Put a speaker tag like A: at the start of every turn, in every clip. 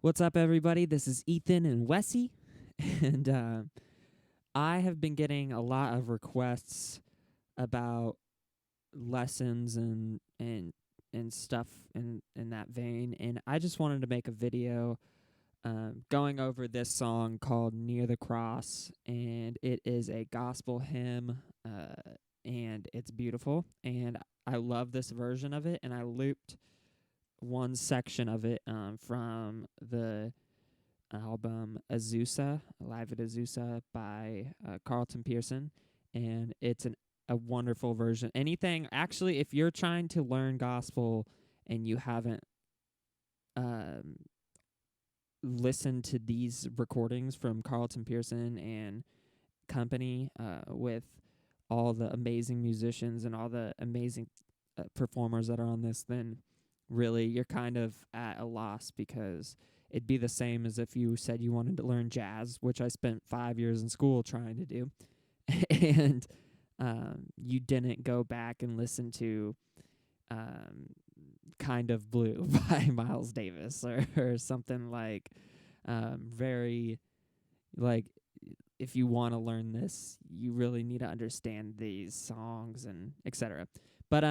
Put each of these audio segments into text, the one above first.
A: What's up, everybody? This is Ethan and Wessie, and I have been getting a lot of requests about lessons and stuff in that vein, and I just wanted to make a video going over this song called "Near the Cross," and it is a gospel hymn, and it's beautiful, and I love this version of it, and I looped one section of it from the album Azusa, Live at Azusa by Carlton Pearson, and it's a wonderful version. Anything, actually, if you're trying to learn gospel and you haven't listened to these recordings from Carlton Pearson and company with all the amazing musicians and all the amazing performers that are on this, then really you're kind of at a loss, because it'd be the same as if you said you wanted to learn jazz, which I spent 5 years in school trying to do, and you didn't go back and listen to Kind of Blue by Miles Davis or something like very, like, if you want to learn this, you really need to understand these songs and etc. But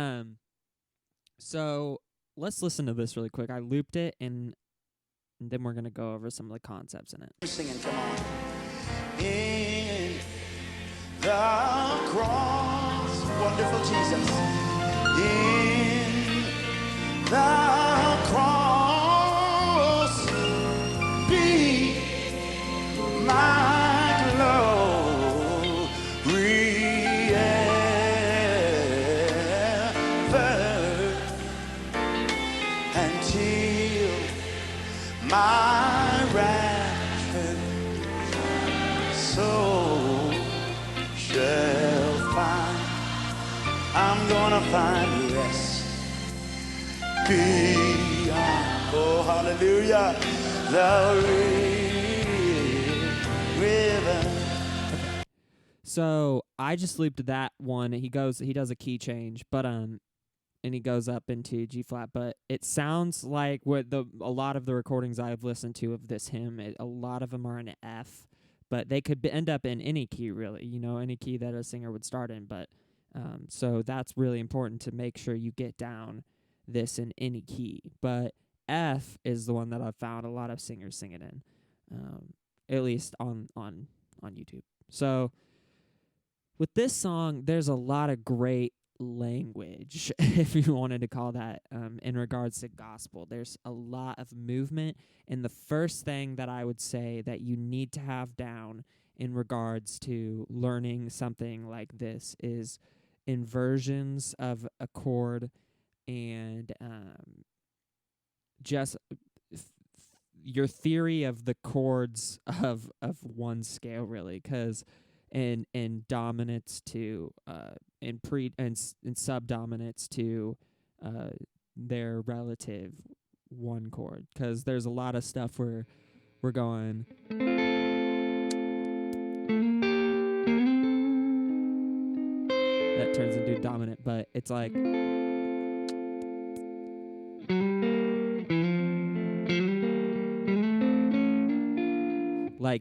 A: so let's listen to this really quick. I looped it, and then we're going to go over some of the concepts in it.
B: Singing, come on. In the cross, wonderful Jesus. In the cross, be my glory ever, until my raptured soul shall find. I'm gonna find rest beyond, oh hallelujah, the river.
A: So I just looped that one. He does a key change, but and he goes up into G flat, but it sounds like a lot of the recordings I've listened to of this hymn, a lot of them are in F, but they could end up in any key, really, any key that a singer would start in. But so that's really important to make sure you get down this in any key. But F is the one that I've found a lot of singers sing it in, at least on YouTube. So with this song, there's a lot of great language, if you wanted to call that, in regards to gospel. There's a lot of movement, and the first thing that I would say that you need to have down in regards to learning something like this is inversions of a chord, and just your theory of the chords of one scale, really, because and dominance to and subdominance to their relative one chord, because there's a lot of stuff where we're going that turns into dominant, but it's like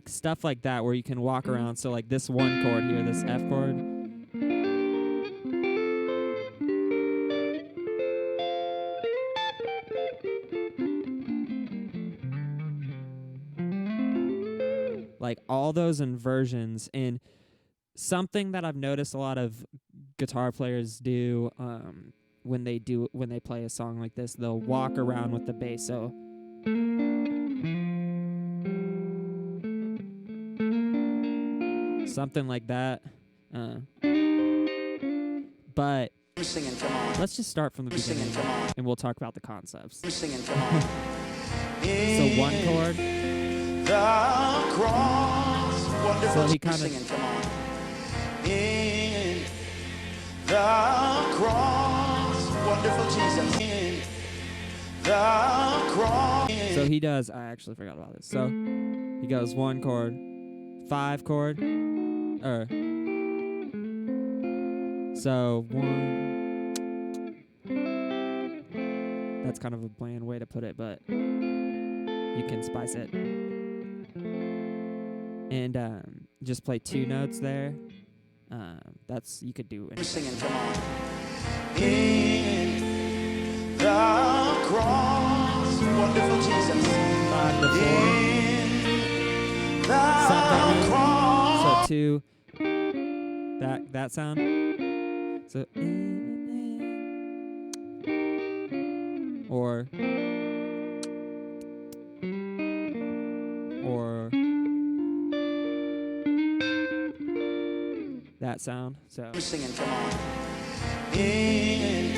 A: stuff like that, where you can walk around. So like this one chord here, this F chord, like all those inversions. And something that I've noticed a lot of guitar players do when they play a song like this, they'll walk around with the bass. So something like that. But
B: Singing, come on.
A: let's just start from the beginning,
B: Singing, come on.
A: and we'll talk about the concepts.
B: Singing, come on.
A: So one chord.
B: The cross, wonderful.
A: So he kind of
B: singing, come on. In the cross, wonderful Jesus. In the cross.
A: So he does. I actually forgot about this. So he goes one chord, 5 chord, or so one. That's kind of a bland way to put it, but you can spice it. And just play 2 notes there. That's you could do anything.
B: Singing, come on. In the cross, wonderful Jesus.
A: 5 to 4.
B: In the
A: Second
B: cross.
A: So 2. That sound. So or that sound. So
B: Singing, come on. In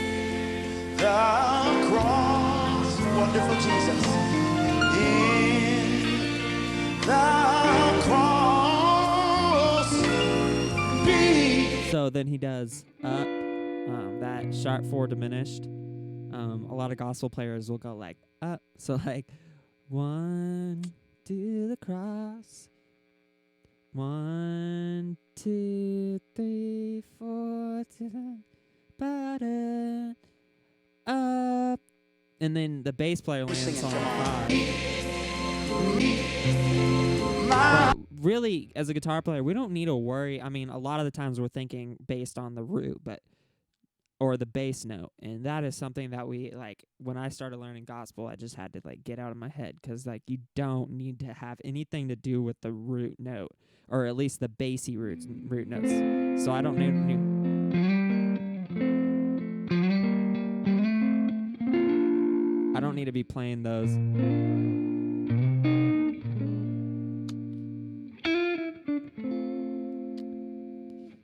B: the cross, wonderful Jesus. In the cross, be.
A: so then he does up, that sharp 4 diminished. A lot of gospel players will go like up. So like 1 to the cross. 1, 2, 3, 4 to the bottom, up, and then the bass player lands on 5. But really, as a guitar player, we don't need to worry. I mean, a lot of the times we're thinking based on the root, or the bass note, and that is something that we like. When I started learning gospel, I just had to like get out of my head, because like you don't need to have anything to do with the root note, or at least the bassy root notes. So I don't need. I don't need to be playing those.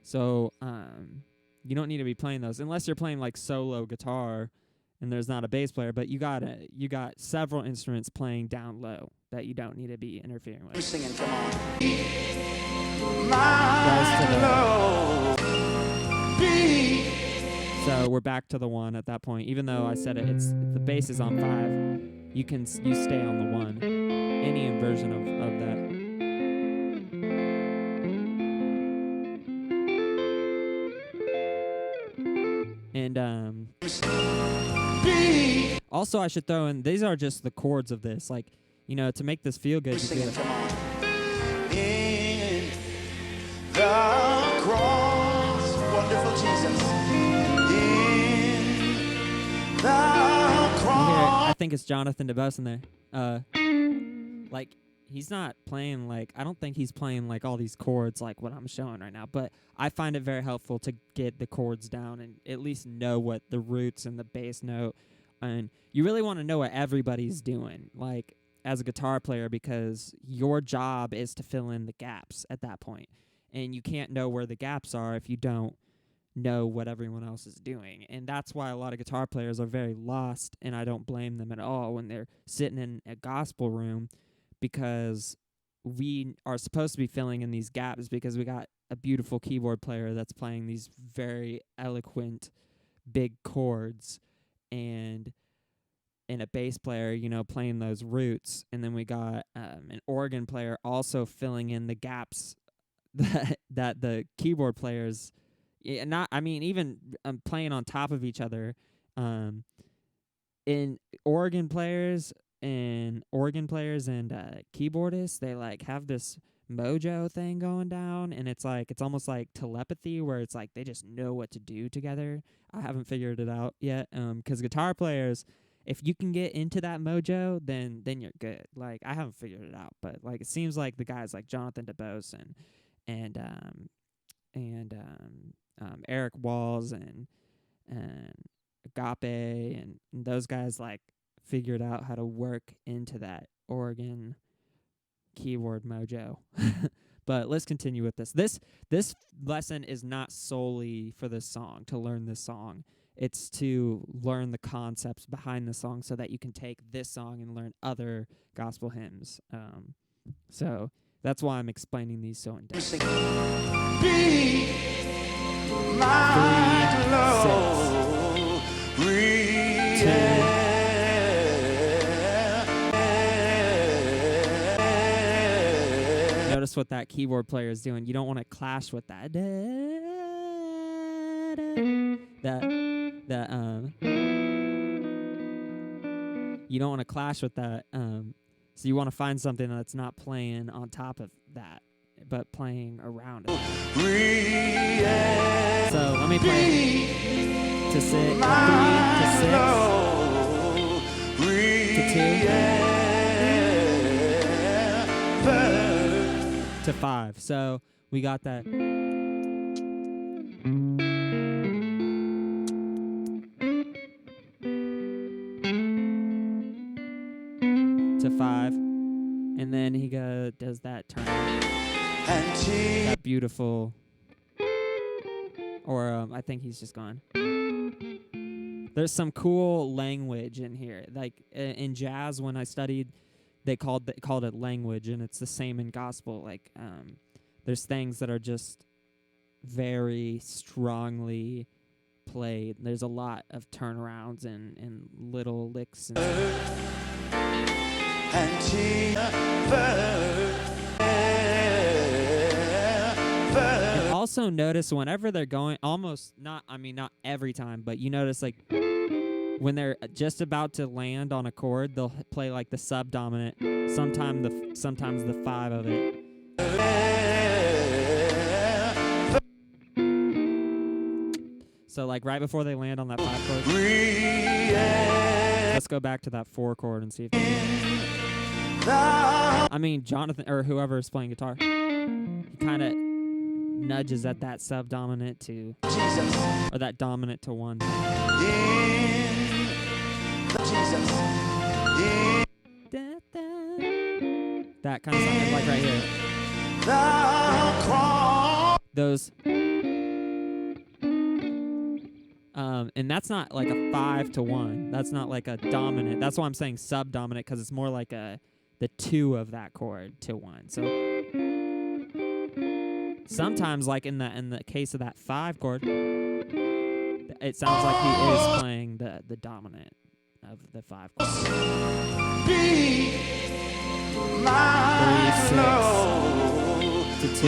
A: So you don't need to be playing those unless you're playing like solo guitar and there's not a bass player, but you got several instruments playing down low that you don't need to be interfering with.
B: Singing, come on. My Lord, be.
A: So we're back to the 1 at that point. Even though I said it's the bass is on 5, you stay on the 1. Any inversion of that. And also I should throw in, these are just the chords of this. Like, to make this feel good, you do it.
B: In the cross, wonderful Jesus. In the cross.
A: I think it's Jonathan DeBose in there. Like, he's not playing like, I don't think he's playing like all these chords like what I'm showing right now, but I find it very helpful to get the chords down and at least know what the roots and the bass note, and you really want to know what everybody's doing, like, as a guitar player, because your job is to fill in the gaps at that point, and you can't know where the gaps are if you don't know what everyone else is doing. And that's why a lot of guitar players are very lost, and I don't blame them at all when they're sitting in a gospel room, because we are supposed to be filling in these gaps because we got a beautiful keyboard player that's playing these very eloquent big chords, and a bass player, playing those roots, and then we got an organ player also filling in the gaps that the keyboard players, even playing on top of each other. In organ players and keyboardists, they like have this mojo thing going down, and it's almost like telepathy, where it's like they just know what to do together. I haven't figured it out yet, 'cause guitar players, if you can get into that mojo, then you're good. Like, I haven't figured it out, but like it seems like the guys like Jonathan DeBose and Eric Walls and Agape and those guys like figured out how to work into that organ keyboard mojo. But let's continue with this. This lesson is not solely for this song, to learn this song. It's to learn the concepts behind the song so that you can take this song and learn other gospel hymns. So that's why I'm explaining these so in depth.
B: Be my Lord,
A: 3, 2. Notice what that keyboard player is doing. You don't want to clash with that. You don't want to clash with that So you want to find something that's not playing on top of that, but playing around it. So let me play to 6, 3 to 6, to 2, to 5. So we got that. To 5, and then he does that turn, that beautiful, or I think he's just gone. There's some cool language in here, like in jazz. When I studied, they called it language, and it's the same in gospel. Like there's things that are just very strongly played. There's a lot of turnarounds and little licks and and also notice whenever they're going, not every time, but you notice like when they're just about to land on a chord, they'll play like the subdominant, sometimes the 5 of it. So like right before they land on that 5 chord, let's go back to that 4 chord and see if Jonathan or whoever is playing guitar, he kind of nudges at that subdominant to Jesus, or that dominant to 1. That kind of sound, like right here. Those. And that's not like a 5 to 1. That's not like a dominant. That's why I'm saying subdominant, because it's more like the 2 of that chord to 1. So sometimes, like in the case of that 5 chord, it sounds like he is playing the dominant of the 5 chord. 3, 6 to 2.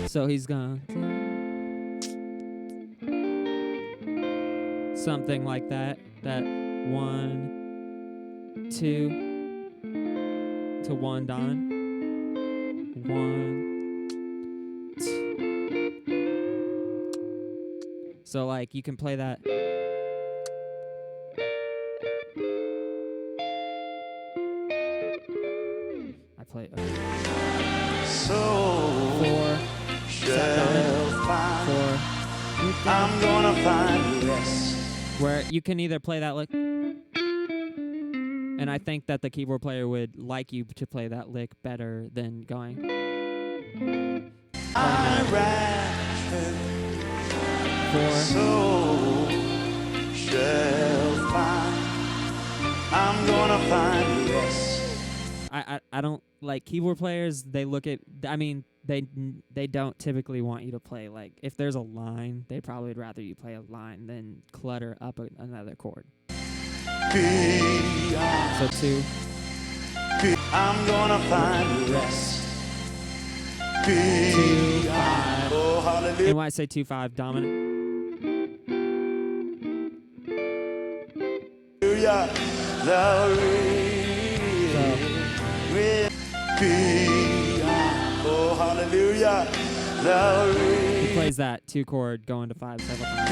A: So he's gone. Something like that. That 1, 2 to 1 dominant. 1, 2. So like you can play that. I play 4. I'm gonna find rest. Where you can either play that lick, and I think that the keyboard player would like you to play that lick better than going. 4. I'm gonna find rest. I don't like keyboard players. They look at. They don't typically want you to play, like, if there's a line, they probably would rather you play a line than clutter up another chord. So 2. I'm gonna find rest. 2, 5. Oh, hallelujah. And why I say 2, 5 dominant? Oh, hallelujah. He plays that 2 chord going to 5 several times.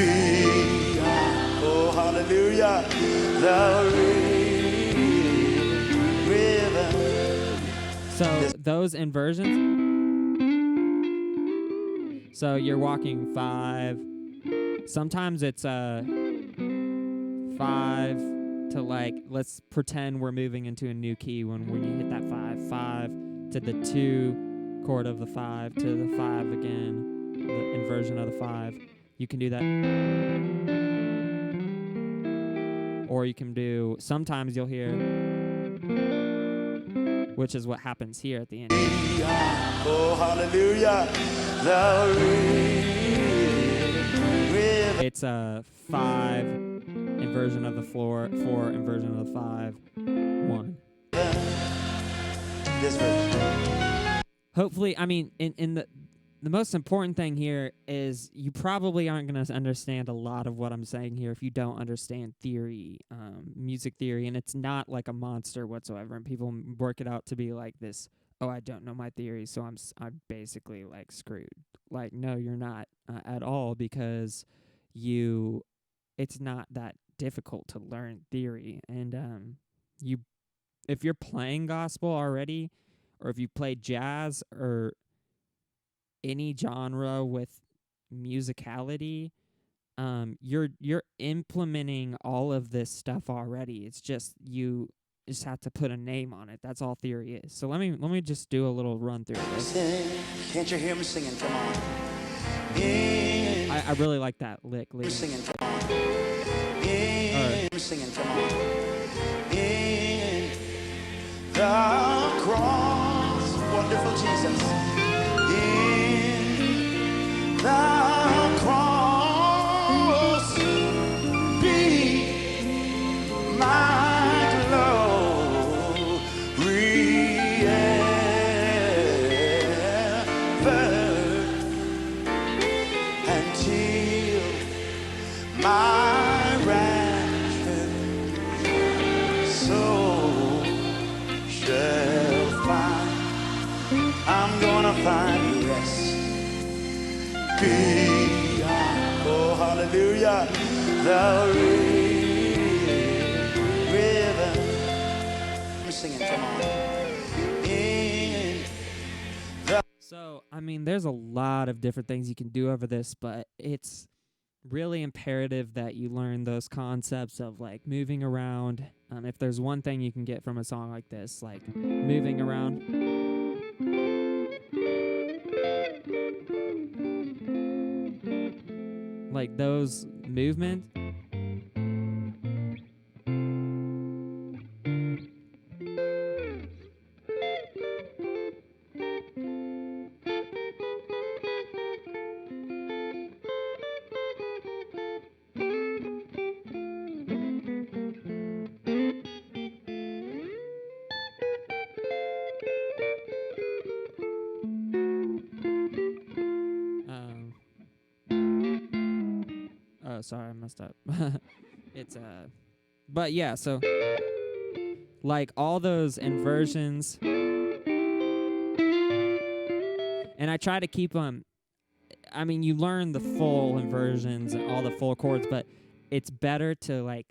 A: Oh, hallelujah. So those inversions. So you're walking 5. Sometimes it's 5 to, like, let's pretend we're moving into a new key when you hit that 5 to the 2 chord of the 5 to the 5 again, the inversion of the 5. You can do that. Or you can do, sometimes you'll hear, which is what happens here at the end. Oh, hallelujah. It's a 5 inversion of the 4 inversion of the 5, 1. This version. Hopefully, in the most important thing here is you probably aren't going to understand a lot of what I'm saying here if you don't understand theory, music theory, and it's not like a monster whatsoever. And people work it out to be like this. Oh, I don't know my theory, so I'm basically like screwed. Like, no, you're not at all, because you it's not that difficult to learn theory, and you if you're playing gospel already, or if you play jazz or any genre with musicality, you're implementing all of this stuff already. It's just you just have to put a name on it. That's all theory is. So let me just do a little run through this.
B: Sing. Can't you hear me singing? Come on. In,
A: I really like that lick.
B: singing. Come on. In, singing. Come on. In the cross, wonderful Jesus. In the cross, be my glory ever, until my raptured soul shall find. I'm gonna find rest beyond, oh hallelujah, the river. I'm singing, come on. In the
A: So, I mean, there's a lot of different things you can do over this, but it's really imperative that you learn those concepts of like moving around. If there's one thing you can get from a song like this, like moving around, like those movements. Oh, sorry, I messed up. It's but yeah, so like all those inversions, and I try to keep them. I mean, you learn the full inversions and all the full chords, but it's better to like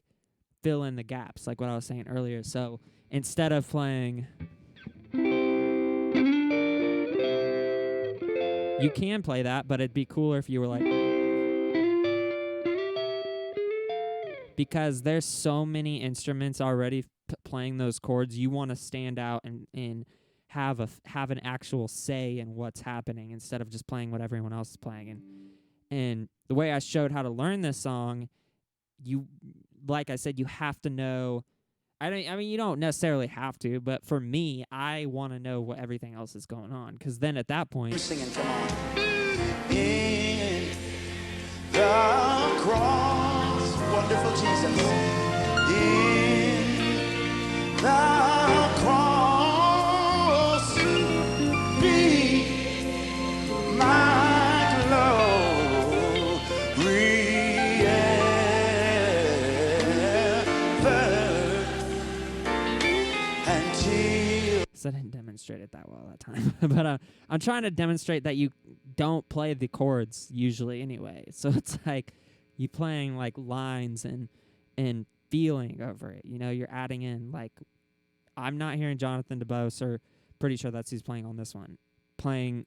A: fill in the gaps, like what I was saying earlier. So instead of playing, you can play that, but it'd be cooler if you were like, because there's so many instruments already playing those chords. You want to stand out and have an actual say in what's happening instead of just playing what everyone else is playing. And the way I showed how to learn this song, you, like I said, you have to know. I mean, you don't necessarily have to, but for me, I want to know what everything else is going on, because then at that point,
B: singing, come on. In the cross, wonderful Jesus. In the cross, be my glory ever, until.
A: so I didn't demonstrate it that well that time. But I'm trying to demonstrate that you don't play the chords usually anyway. So it's like you playing like lines and feeling over it. You know, you're adding in, like, I'm not hearing Jonathan DeBose, or pretty sure that's who's playing on this one, playing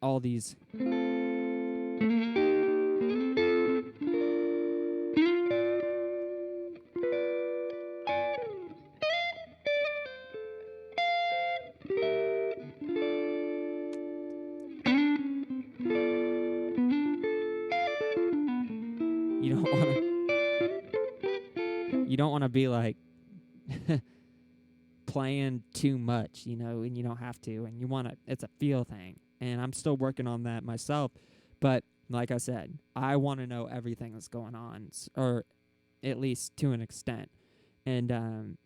A: all these. You don't want to be like playing too much, you know, and you don't have to, and you want to, it's a feel thing. And I'm still working on that myself, but like I said, I want to know everything that's going on, or at least to an extent. And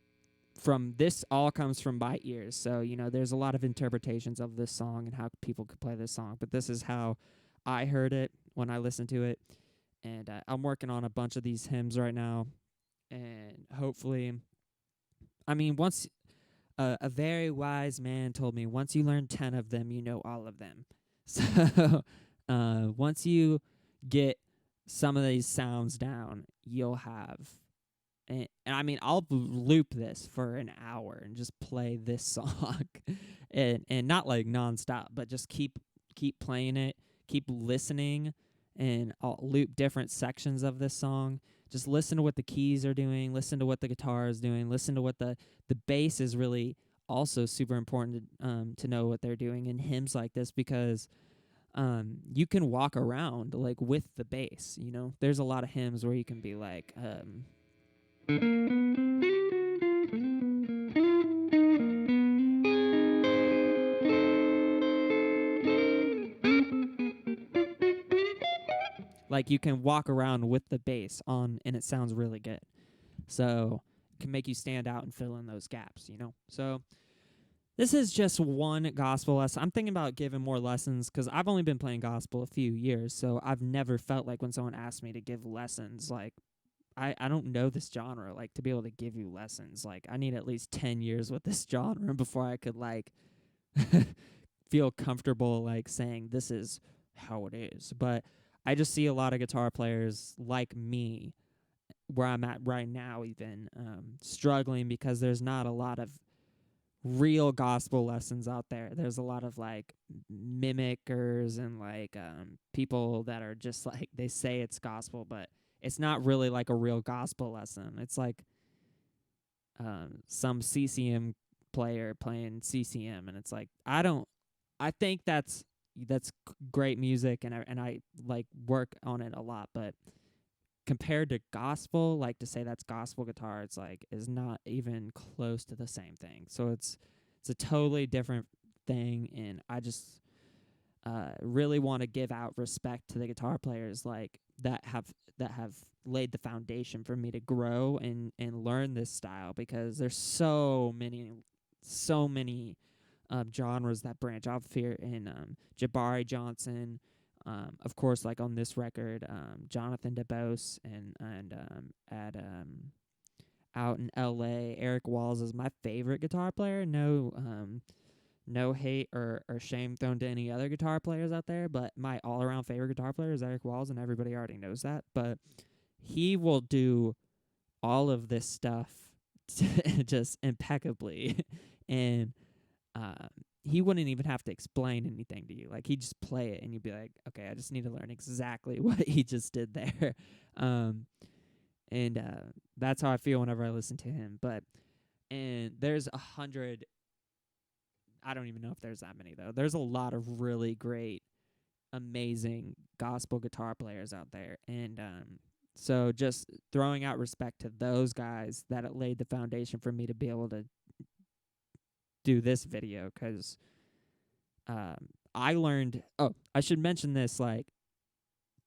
A: from this all comes from my ears. So, there's a lot of interpretations of this song and how people could play this song, but this is how I heard it when I listened to it. And I'm working on a bunch of these hymns right now, and hopefully, once a very wise man told me, once you learn 10 of them, you know all of them. So once you get some of these sounds down, you'll have. And I'll loop this for an hour and just play this song, and not like nonstop, but just keep playing it, keep listening, and I'll loop different sections of this song. Just listen to what the keys are doing, listen to what the guitar is doing, listen to what the bass is really also super important to know what they're doing in hymns like this, because you can walk around like with the bass. There's a lot of hymns where you can be like you can walk around with the bass on, and it sounds really good. So it can make you stand out and fill in those gaps. So this is just one gospel lesson. I'm thinking about giving more lessons because I've only been playing gospel a few years, so I've never felt like when someone asked me to give lessons, like, I don't know this genre, like, to be able to give you lessons. Like, I need at least 10 years with this genre before I could, like, feel comfortable, like, saying this is how it is. But I just see a lot of guitar players like me, where I'm at right now, even struggling because there's not a lot of real gospel lessons out there. There's a lot of like mimickers and like people that are just like, they say it's gospel, but it's not really like a real gospel lesson. It's like some CCM player playing CCM, and it's like, I think that's great music, and I like work on it a lot, but compared to gospel, like to say that's gospel guitar, it's like is not even close to the same thing. So it's a totally different thing, and I just really want to give out respect to the guitar players like that have laid the foundation for me to grow and learn this style, because there's so many genres that branch off here in Jabari Johnson. Of course, like on this record, Jonathan DeBose, and at out in L.A., Eric Walls is my favorite guitar player. No hate or shame thrown to any other guitar players out there, but my all-around favorite guitar player is Eric Walls, and everybody already knows that. But he will do all of this stuff just impeccably, and he wouldn't even have to explain anything to you. Like, he'd just play it, and you'd be like, okay, I just need to learn exactly what he just did there. And that's how I feel whenever I listen to him. And there's 100. I don't even know if there's that many, though. There's a lot of really great, amazing gospel guitar players out there. And so just throwing out respect to those guys that it laid the foundation for me to be able to do this video, because I learned. Oh, I should mention this. Like,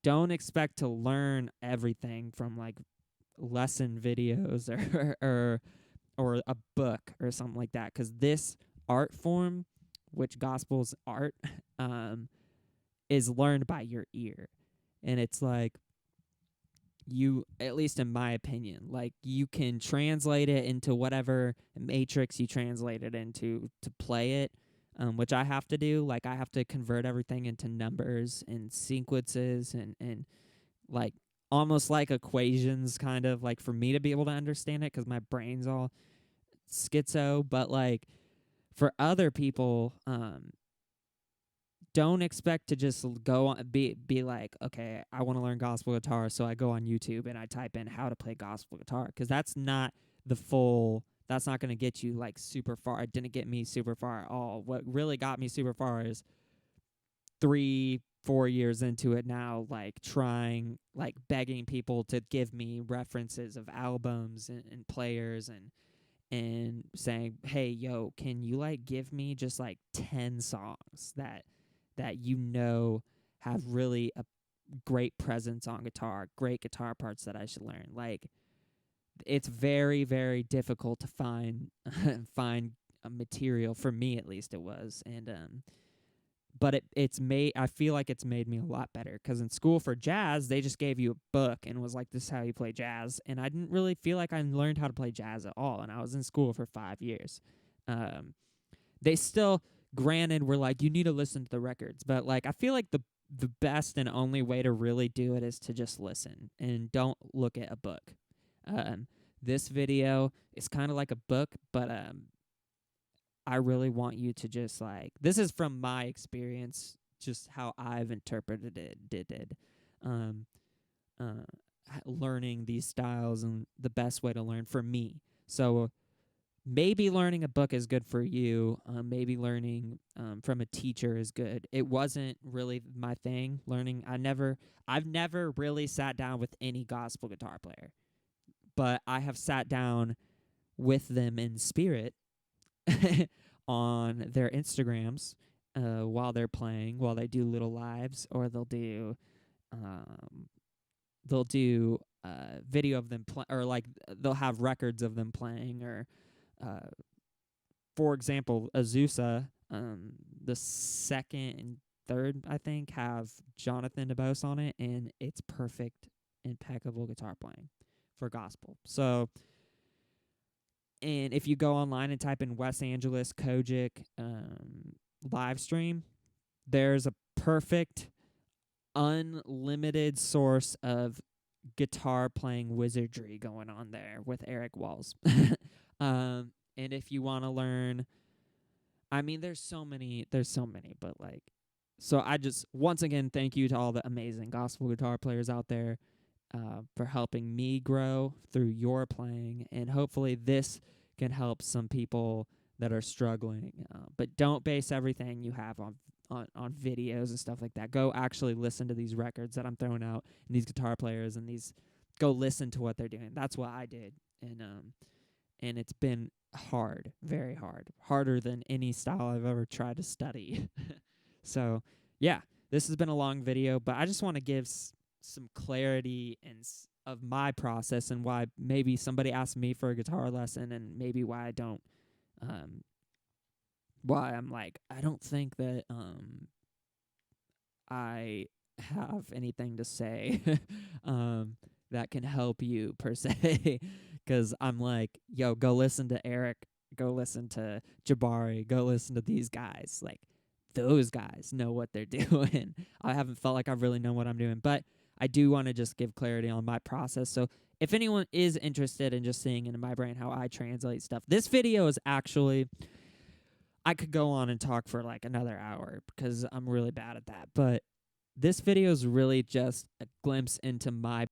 A: don't expect to learn everything from like lesson videos or a book or something like that, because this art form, which gospel's art, is learned by your ear. And it's like, you, at least in my opinion, like, you can translate it into whatever matrix you translate it into to play it, which I have to do. Like, I have to convert everything into numbers and sequences and like almost like equations, kind of like, for me to be able to understand it, because my brain's all schizo. But like, for other people, don't expect to just go on, be like, okay, I want to learn gospel guitar, so I go on YouTube and I type in how to play gospel guitar, because that's not that's not going to get you like super far. It didn't get me super far at all. What really got me super far is 3-4 years into it now, like trying, like begging people to give me references of albums and players, and saying, hey, yo, can you like give me just like 10 songs that have really a great presence on guitar, great guitar parts that I should learn. Like, it's very, very difficult to find find a material, for me at least it was. And but it's made, I feel like it's made me a lot better, because in school for jazz they just gave you a book and was like, this is how you play jazz, and I didn't really feel like I learned how to play jazz at all, and I was in school for 5 years. They still, granted, were like, you need to listen to the records, but like I feel like the best and only way to really do it is to just listen and don't look at a book. um this video is kind of like a book, but I really want you to just like, this is from my experience, just how I've interpreted it. Um, Learning these styles and the best way to learn for me. So maybe learning a book is good for you. Maybe learning from a teacher is good. It wasn't really my thing. Learning, I've never really sat down with any gospel guitar player, but I have sat down with them in spirit on their Instagrams while they're playing, while they do little lives, or um, they'll do video of them or like they'll have records of them playing, or uh, for example, Azusa, the second and third, I think, have Jonathan DeBose on it, and it's perfect, impeccable guitar playing for gospel. So, and if you go online and type in Wes Angeles Kojic live stream, there's a perfect, unlimited source of guitar playing wizardry going on there with Eric Walls. And if you want to learn, I mean, there's so many, but like, so I just, once again, thank you to all the amazing gospel guitar players out there for helping me grow through your playing, and hopefully this can help some people that are struggling. But don't base everything you have on videos and stuff like that. Go actually listen to these records that I'm throwing out, and these guitar players, and these, go listen to what they're doing. That's what I did, and it's been hard, very hard, harder than any style I've ever tried to study. So, yeah, this has been a long video, but I just want to give some clarity and of my process, and why maybe somebody asked me for a guitar lesson, and maybe why I don't, why I'm like, I don't think that I have anything to say that can help you per se, because I'm like, yo, go listen to Eric, go listen to Jabari, go listen to these guys. Like, those guys know what they're doing. I haven't felt like I've really known what I'm doing, but I do want to just give clarity on my process. So if anyone is interested in just seeing in my brain how I translate stuff, this video is actually, I could go on and talk for like another hour because I'm really bad at that. But this video is really just a glimpse into my